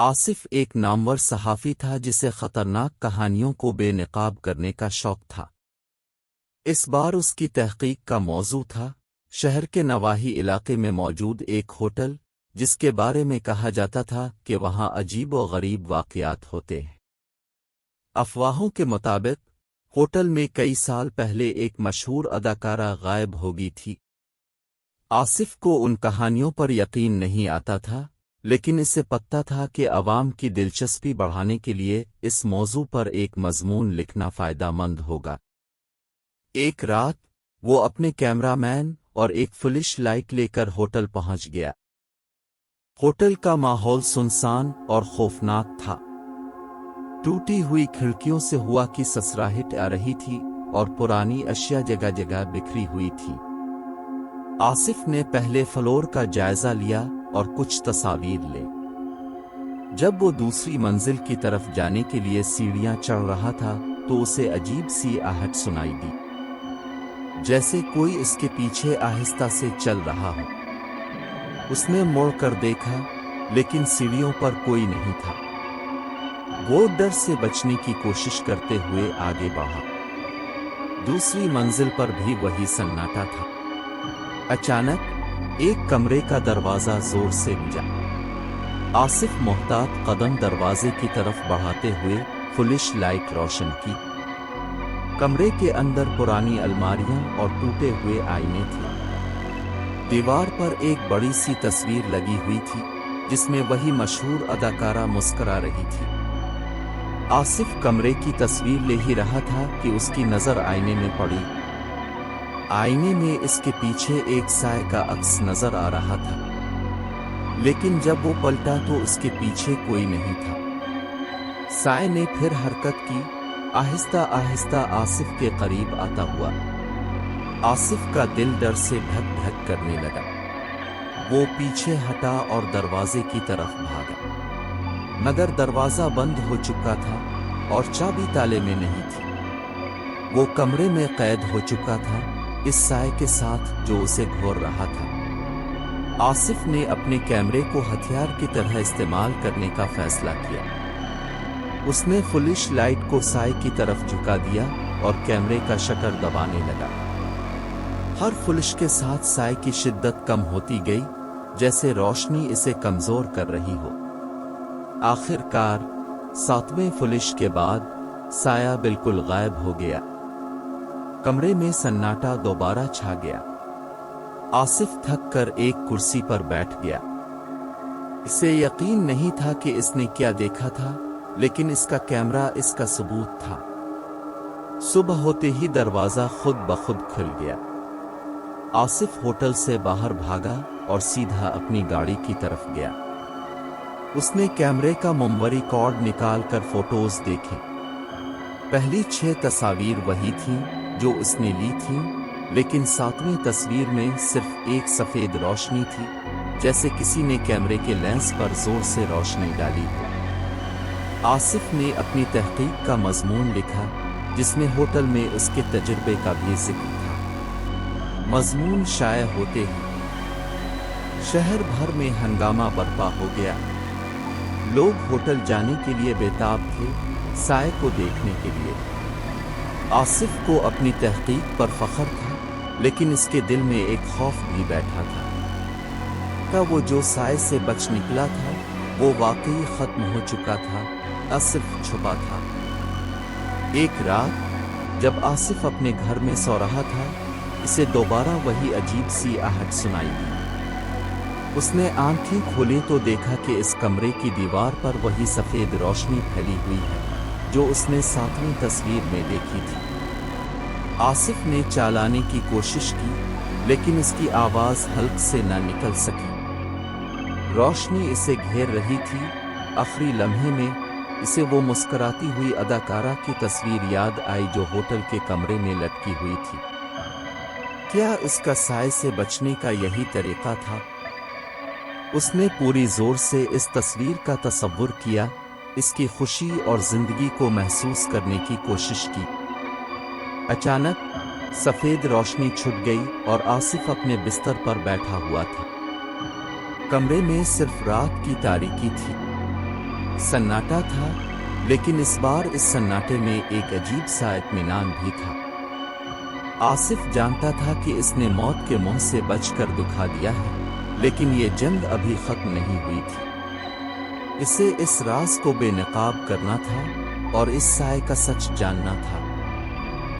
آصف ایک نامور صحافی تھا جسے خطرناک کہانیوں کو بے نقاب کرنے کا شوق تھا۔ اس بار اس کی تحقیق کا موضوع تھا شہر کے نواحی علاقے میں موجود ایک ہوٹل، جس کے بارے میں کہا جاتا تھا کہ وہاں عجیب و غریب واقعات ہوتے ہیں۔ افواہوں کے مطابق ہوٹل میں کئی سال پہلے ایک مشہور اداکارہ غائب ہو گئی تھی۔ آصف کو ان کہانیوں پر یقین نہیں آتا تھا، لیکن اسے پتہ تھا کہ عوام کی دلچسپی بڑھانے کے لیے اس موضوع پر ایک مضمون لکھنا فائدہ مند ہوگا۔ ایک رات وہ اپنے کیمرہ مین اور ایک فلش لائٹ لے کر ہوٹل پہنچ گیا۔ ہوٹل کا ماحول سنسان اور خوفناک تھا۔ ٹوٹی ہوئی کھڑکیوں سے ہوا کی سسراہٹ آ رہی تھی اور پرانی اشیاء جگہ جگہ بکھری ہوئی تھی۔ آصف نے پہلے فلور کا جائزہ لیا اور کچھ تصاویر لے۔ جب وہ دوسری منزل کی طرف جانے کے لیے سیڑھیاں چڑھ رہا تھا تو اسے عجیب سی آہٹ سنائی دی، جیسے کوئی اس کے پیچھے آہستہ سے چل رہا ہو۔ اس نے مڑ کر دیکھا، لیکن سیڑھیوں پر کوئی نہیں تھا۔ وہ ڈر سے بچنے کی کوشش کرتے ہوئے آگے بڑھا۔ دوسری منزل پر بھی وہی سناٹا تھا۔ اچانک ایک کمرے کا دروازہ زور سے بجا۔ آصف محتاط قدم دروازے کی طرف بڑھاتے ہوئے فلش لائٹ روشن کی۔ کمرے کے اندر پرانی الماریاں اور ٹوٹے ہوئے آئینے تھے۔ دیوار پر ایک بڑی سی تصویر لگی ہوئی تھی جس میں وہی مشہور اداکارہ مسکرا رہی تھی۔ آصف کمرے کی تصویر لے ہی رہا تھا کہ اس کی نظر آئینے میں پڑی۔ آئینے میں اس کے پیچھے ایک سائے کا عکس نظر آ رہا تھا، لیکن جب وہ پلٹا تو اس کے پیچھے کوئی نہیں تھا۔ سائے نے پھر حرکت کی، آہستہ آہستہ آصف کے قریب آتا ہوا۔ آصف کا دل ڈر سے دھک دھک کرنے لگا۔ وہ پیچھے ہٹا اور دروازے کی طرف بھاگا، مگر دروازہ بند ہو چکا تھا اور چابی تالے میں نہیں تھی۔ وہ کمرے میں قید ہو چکا تھا، اس سائے کے ساتھ جو اسے گھور رہا تھا۔ آصف نے اپنے کیمرے کو ہتھیار کی طرح استعمال کرنے کا فیصلہ کیا۔ اس نے فلش لائٹ کو سائے کی طرف جھکا دیا اور کیمرے کا شٹر دبانے لگا۔ ہر فلش کے ساتھ سائے کی شدت کم ہوتی گئی، جیسے روشنی اسے کمزور کر رہی ہو۔ آخر کار 7ویں فلش کے بعد سایہ بالکل غائب ہو گیا۔ کمرے میں سناٹا دوبارہ چھا گیا۔ آصف تھک کر ایک کرسی پر بیٹھ گیا۔ اسے یقین نہیں تھا کہ اس نے کیا دیکھا تھا، لیکن اس کا کیمرہ اس کا ثبوت تھا۔ صبح ہوتے ہی دروازہ خود بخود کھل گیا۔ آصف ہوٹل سے باہر بھاگا اور سیدھا اپنی گاڑی کی طرف گیا۔ اس نے کیمرے کا میموری کارڈ نکال کر فوٹوز دیکھے۔ پہلی 6 تصاویر وہی تھیں جو اس نے لی تھیں، لیکن 7ویں تصویر میں صرف ایک سفید روشنی تھی، جیسے کسی نے کیمرے کے لینس پر زور سے روشنی ڈالی ہو۔ آصف نے اپنی تحقیق کا مضمون لکھا، جس میں ہوٹل میں اس کے تجربے کا بھی ذکر تھا۔ مضمون شائع ہوتے ہی شہر بھر میں ہنگامہ برپا ہو گیا۔ لوگ ہوٹل جانے کے لیے بےتاب تھے، سائے کو دیکھنے کے لیے۔ آصف کو اپنی تحقیق پر فخر تھا، لیکن اس کے دل میں ایک خوف بھی بیٹھا تھا کہ وہ جو سائے سے بچ نکلا تھا وہ واقعی ختم ہو چکا تھا، نہ صرف چھپا تھا۔ ایک رات جب آصف اپنے گھر میں سو رہا تھا، اسے دوبارہ وہی عجیب سی آہٹ سنائی دی۔ اس نے آنکھیں کھولی تو دیکھا کہ اس کمرے کی دیوار پر وہی سفید روشنی پھیلی ہوئی ہے جو اس نے 7ویں تصویر میں دیکھی تھی۔ آصف نے چلانے کی کوشش کی، لیکن اس کی آواز حلق سے نہ نکل سکی۔ روشنی اسے گھیر رہی تھی۔ آخری لمحے میں اسے وہ مسکراتی ہوئی اداکارہ کی تصویر یاد آئی جو ہوٹل کے کمرے میں لٹکی ہوئی تھی۔ کیا اس کا سائے سے بچنے کا یہی طریقہ تھا؟ اس نے پوری زور سے اس تصویر کا تصور کیا، اس کی خوشی اور زندگی کو محسوس کرنے کی کوشش کی۔ اچانک سفید روشنی چھٹ گئی اور آصف اپنے بستر پر بیٹھا ہوا تھا۔ کمرے میں صرف رات کی تاریکی تھی۔ سناٹا تھا، لیکن اس بار اس سناٹے میں ایک عجیب سا اطمینان بھی تھا۔ آصف جانتا تھا کہ اس نے موت کے منہ سے بچ کر دکھا دیا ہے، لیکن یہ جنگ ابھی ختم نہیں ہوئی تھی۔ اسے اس راز کو بے نقاب کرنا تھا اور اس سائے کا سچ جاننا تھا۔